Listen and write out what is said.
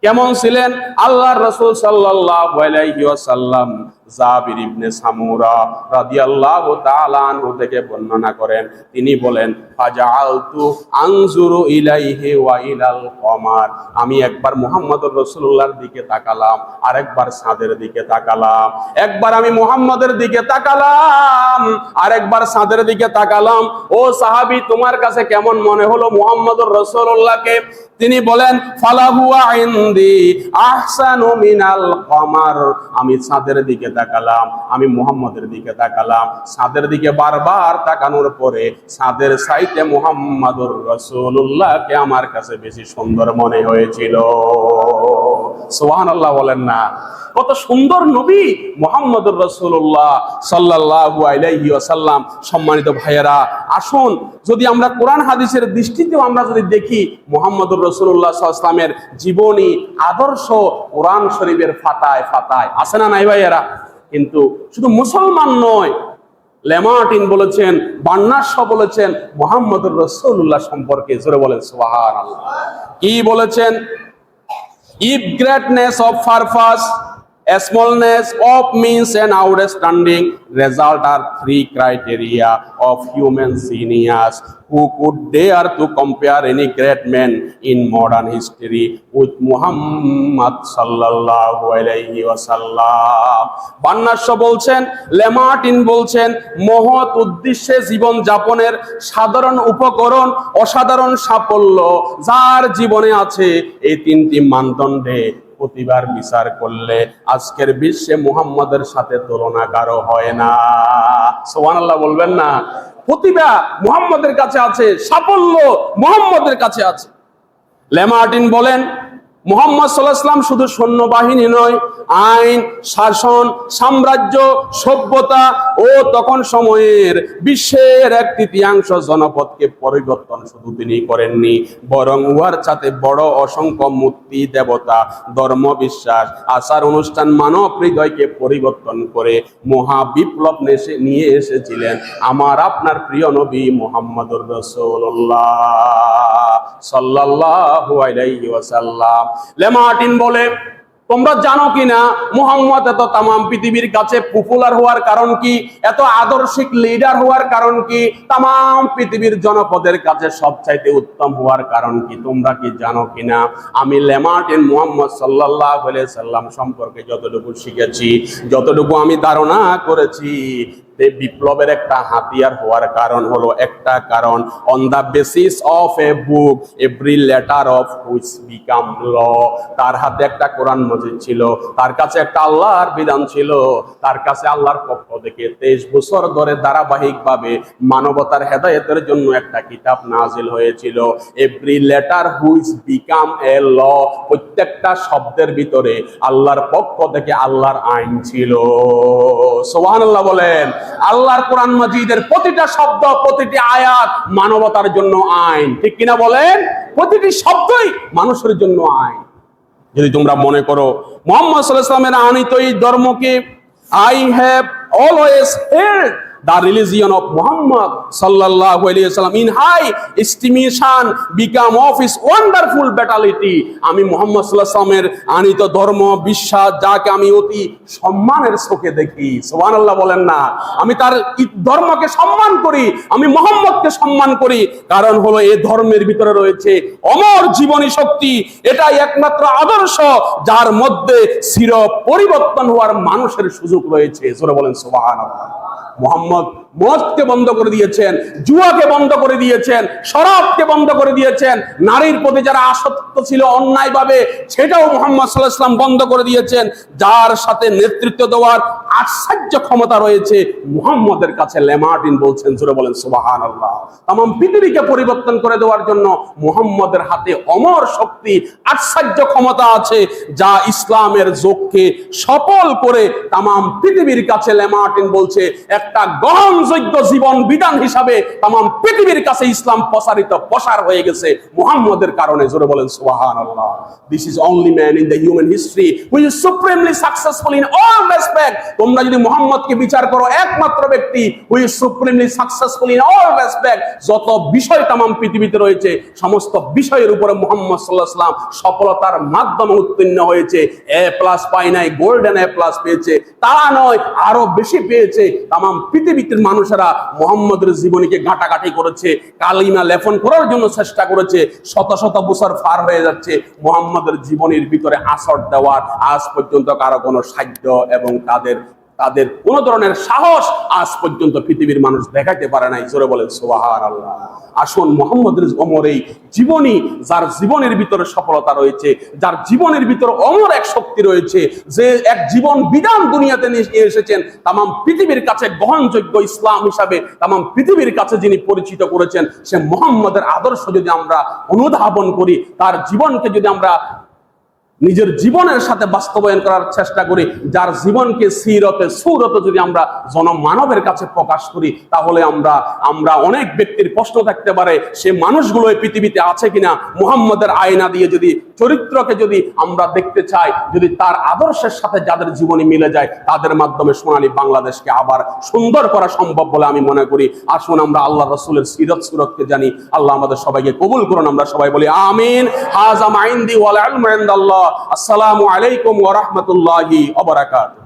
কেমন ছিলেন? আল্লাহর রাসূল সাল্লাল্লাহু আলাইহি ওয়াসাল্লাম জাবির ইবনে সামুরা রাদিয়াল্লাহু তাআলা আনহু থেকে বর্ণনা করেন, তিনি বলেন, ফাজআলতু আনজুরু ইলাইহি ওয়া ইলাল কমার, আমি একবার মুহাম্মদুর রাসূলুল্লাহর দিকে তাকালাম, আরেকবার চাঁদের দিকে তাকালাম, একবার আমি মুহাম্মদের দিকে তাকালাম, আরেকবার চাঁদের দিকে তাকালাম। ও সাহাবী, তোমার কাছে কেমন মনে হলো মুহাম্মদুর রাসূলুল্লাহকে? তিনি বলেন, ফালাহুয়া ইনদি আহসানু মিনাল কমার, আমি চাঁদের দিকে তাকালাম, আমি মুহাম্মদের দিকে তাকালাম, চাঁদের দিকে বারবার তাকানোর পরে চাঁদের চাইতে মুহাম্মদুর রাসূলুল্লাহকে আমার কাছে বেশি সুন্দর মনে হয়েছিল। সুবহানাল্লাহ বলেন না? কত সুন্দর নবী মুহাম্মদুর রাসূলুল্লাহ সাল্লাল্লাহু আলাইহি ওয়াসাল্লাম। সম্মানিত ভাইয়েরা, আসুন যদি আমরা কোরআন হাদিসের দৃষ্টিতেও আমরা যদি দেখি মুহাম্মদুর রাসূলুল্লাহ সাল্লাল্লাহু আলাইহি ওয়াসাল্লামের জীবনী আদর্শ কোরআন শরীফের ফাতায় ফাতায় আছে না নাই ভাইয়েরা? কিন্তু শুধু মুসলমান নয়, লেমার্টিন বলেছেন, বার্নাস শ বলেছেন মুহাম্মদুর রাসূলুল্লাহ সম্পর্কে, জোরে বলেন সুবহানাল্লাহ। কি বলেছেন? If greatness of purpose, smallness of means and outstanding result are three criteria of human genius, who could dare to compare any great man in modern history with Muhammad sallallahu alaihi wasallam? বার্নাস বলছেন, লেমার্টিন বলছেন, মহৎ উদ্দেশ্যে জীবন যাপনের সাধারণ উপকরণ, অসাধারণ সাফল্য যার জীবনে আছে, এই তিনটি মানদণ্ডে প্রতিবার বিচার করলে আজকের বিশ্বে মুহাম্মদের সাথে তুলনা কারো হয় না। সুবহানাল্লাহ বলবেন না? প্রতিভা মুহাম্মদের কাছে আছে, সাফল্য মুহাম্মদের কাছে আছে। লেমার্টিন বলেন, মুহাম্মদ সাল্লাল্লাহু আলাইহি ওয়াসাল্লাম শুধু সৈন্যবাহিনী নয়, আইন, শাসন, সাম্রাজ্য, সভ্যতা ও তখন সময়ের বিশ্বের এক তৃতীয়াংশ জনপদকে পরিবর্তন শুধু তিনি করেননি, বরং উহার সাথে বড় অসংখ্য মূর্তি, দেবতা, ধর্ম, বিশ্বাস, আচার অনুষ্ঠান, মানব হৃদয়কে পরিবর্তন করে মহা বিপ্লব নিয়ে এসেছিলেন আমার আপনার প্রিয় নবী মুহাম্মদুর রাসূলুল্লাহ সাল্লাল্লাহু আলাইহি ওয়াসাল্লাম। লেমার্টিন বলে, তোমরা জানো কিনা মুহাম্মদ এত তামাম পৃথিবীর কাছে পপুলার হওয়ার কারণ কি? এত আদর্শিক লিডার হওয়ার কারণ কি? তামাম পৃথিবীর জনপদের কাছে সবচাইতে উত্তম হওয়ার কারণ কি? তোমরা কি জানো কিনা? আমি লেমার্টিন মুহাম্মদ সাল্লাল্লাহু আলাইহি সাল্লাম সম্পর্কে যতটুকু শিখেছি, যতটুকু আমি ধারণা করেছি, বিপ্লবের একটা হাতিয়ার হওয়ার কারণ হলো একটা কারণ, on the basis of a book every letter of which become law. তার হাতে একটা কোরআন মজিদ ছিল, তার কাছে একটা আল্লাহর বিধান ছিল, তার কাছে আল্লাহর পক্ষ থেকে 23 বছর ধরে ধারাবাহিকভাবে মানবতার হেদায়েতের জন্য একটা কিতাব নাজিল হয়েছিল। Every letter which become a law, প্রত্যেকটা শব্দের ভিতরে আল্লাহর পক্ষ থেকে আল্লাহর আইন ছিল। সুবহানাল্লাহ বলেন। আল্লাহর কোরআন মাজিদের প্রতিটা শব্দ, প্রতিটি আয়াত মানবতার জন্য আইন, ঠিক কিনা বলেন? প্রতিটি শব্দই মানুষের জন্য আইন। যদি তোমরা মনে করো মুহাম্মদ সাল্লাল্লাহু আলাইহি ওয়াসাল্লামের আনিত এই ধর্মকে, I have always held the religion of Muhammad sallallahu alaihi wasallam in high estimation become of his wonderful vitality. আমি মুহাম্মদ সাল্লাল্লাহু আলাইহি ওয়াসাল্লামের আনিত ধর্ম, বিশ্বাস, যাকে আমি অতি সম্মানের চোখে দেখি। সুবহানাল্লাহ বলেন না? আমি তার ধর্মকে সম্মান করি, আমি মুহাম্মদকে সম্মান করি, কারণ হলো এই ধর্মের ভিতরে রয়েছে অমর জীবনী শক্তি। এটাই একমাত্র আদর্শ যার মধ্যে চির পরিবর্তন হওয়ার মানুষের সুযোগ রয়েছে। জোরে বলেন সুবহানাল্লাহ। মুহাম্মদ মদকে বন্ধ করে দিয়েছেন, জুয়াকে বন্ধ করে দিয়েছেন, শরাবকে বন্ধ করে দিয়েছেন, নারীর প্রতি যারা আসক্ত ছিল অন্যায়ভাবে সেটাও মুহাম্মদ সাল্লাল্লাহু আলাইহি ওয়াসাল্লাম বন্ধ করে দিয়েছেন। যার সাথে নেতৃত্ব দেওয়ার আশ্চর্য ক্ষমতা রয়েছে মুহাম্মদের কাছে। লেমার্টিন বলছেন, জোরে বলেন সুবহানাল্লাহ। তামাম পৃথিবীকে পরিবর্তন করে দেওয়ার জন্য মুহাম্মদের হাতে অমর শক্তি, আশ্চর্য ক্ষমতা আছে, যা ইসলামের যোগকে সফল করে তামাম পৃথিবীর কাছে। লেমার্টিন বলছে একটা গ্রহণযোগ্য জীবন বিধান হিসাবে তাম পৃথিবীর কাছে ইসলাম প্রসার হয়ে গেছে মুহাম্মদের কারণে। জোরে বলেন সুবহানাল্লাহ। This is only man in the human history who is supremely successful in all respect. তোমরা যদি মুহাম্মদকে বিচার করো, একমাত্র ব্যক্তি who is supremely successful in all respect. যত বিষয় তাম পৃথিবীতে রয়েছে সমস্ত বিষয়ের উপরে মুহাম্মদ সাল্লাল্লাহু আলাইহি ওয়াসাল্লাম সফলতার মাধ্যমে উত্তীর্ণ হয়েছে। A+ পায় নাই, গোল্ডেন A+ পেয়েছে, তা নয় আরো বেশি পেয়েছে। তাম পৃথিবীর মানুষেরা মুহাম্মদের জীবনীকে ঘাটাঘাটি করেছে, কালিমা লেপন করার জন্য চেষ্টা করেছে। শত শত বছর পার হয়ে যাচ্ছে, মুহাম্মদের জীবনীর ভিতরে আসর দেওয়ার আজ পর্যন্ত কারো কোনো সাধ্য এবং তাদের কোন ধরনের সাহস আজ পর্যন্ত পৃথিবীর মানুষ দেখাতে পারে নাই। জোরে বলেন সুবহানাল্লাহ। আসুন মুহাম্মদের অমর এই জীবনী, যার জীবনের ভিতরে সফলতা রয়েছে, যার জীবনের ভিতরে অমর এক শক্তি রয়েছে, যে এক জীবন বিধান দুনিয়াতে নিয়ে এসেছেন, তাম পৃথিবীর কাছে গ্রহণযোগ্য ইসলাম হিসাবে তাম পৃথিবীর কাছে যিনি পরিচিত করেছেন, সে মুহাম্মদের আদর্শ যদি আমরা অনুধাবন করি, তার জীবনকে যদি আমরা নিজের জীবনের সাথে বাস্তবায়ন করার চেষ্টা করি, যার জীবনকে সুরতে যদি আমরা জনমানবের কাছে প্রকাশ করি, তাহলে আমরা অনেক ব্যক্তির প্রশ্ন থাকতে পারে সে মানুষগুলো এই পৃথিবীতে আছে কিনা। মুহাম্মদের আয়না দিয়ে যদি চরিত্রকে যদি আমরা দেখতে চাই, যদি তার আদর্শের সাথে যাদের জীবনী মিলে যায়, তাদের মাধ্যমে সোনালী বাংলাদেশকে আবার সুন্দর করা সম্ভব বলে আমি মনে করি। আসুন আমরা আল্লাহ রাসূলের সিরত সুরতকে জানি। আল্লাহ আমাদের সবাইকে কবুল করুন। আমরা সবাই বলি আমিন। হাযা মা ইনদি ওয়াল ইলমু ইনদাল্লাহ। আসসালামু আলাইকুম ওয়া রাহমাতুল্লাহি ওয়া বারাকাতুহু।